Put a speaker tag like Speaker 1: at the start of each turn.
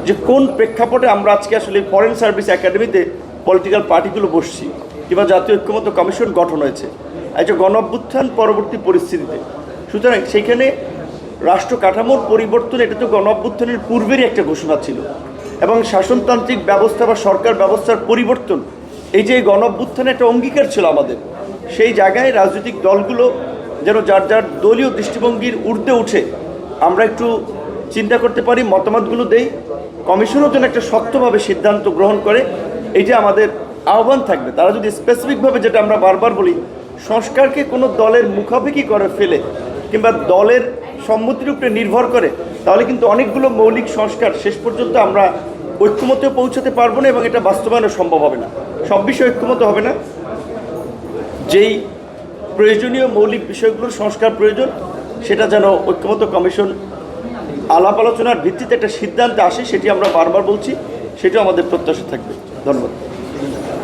Speaker 1: যে কোন প্রেক্ষাপটে আমরা আজকে আসলে ফরেন সার্ভিস একাডেমিতে পলিটিক্যাল পার্টিগুলো বসছি কিংবা জাতীয় ঐক্যমত্য কমিশন গঠন হয়েছে একটা গণ-অভ্যুত্থান পরবর্তী পরিস্থিতিতে। সুতরাং সেইখানে রাষ্ট্র কাঠামোর পরিবর্তন এটা তো গণ-অভ্যুত্থানের পূর্বেরই একটা ঘোষণা ছিল, এবং শাসনতান্ত্রিক ব্যবস্থা বা সরকার ব্যবস্থার পরিবর্তন এই যে গণ-অভ্যুত্থানে একটা অঙ্গীকার ছিল আমাদের। সেই জায়গায় রাজনৈতিক দলগুলো যেন যার যার দলীয় দৃষ্টিভঙ্গির ঊর্ধ্বে উঠে আমরা একটু চিন্তা করতে পারি, মতামতগুলো দেই, কমিশনও যেন একটা শক্তভাবে সিদ্ধান্ত গ্রহণ করে, এইটা আমাদের আহ্বান থাকবে। তারা যদি স্পেসিফিকভাবে, যেটা আমরা বারবার বলি, সংস্কারকে কোনো দলের মুখাপেক্ষি করে ফেলে কিংবা দলের সম্মতির উপরে নির্ভর করে, তাহলে কিন্তু অনেকগুলো মৌলিক সংস্কার শেষ পর্যন্ত আমরা ঐক্যমতে পৌঁছাতে পারবো না এবং এটা বাস্তবায়নও সম্ভব হবে না। সব বিষয়ে ঐক্যমত হবে না, যেই প্রয়োজনীয় মৌলিক বিষয়গুলোর সংস্কার প্রয়োজন সেটা যেন ঐক্যমত কমিশন আলাপ আলোচনার ভিত্তিতে একটা সিদ্ধান্তে আসে, সেটি আমরা বারবার বলছি, সেটাও আমাদের প্রত্যাশা থাকবে। ধন্যবাদ।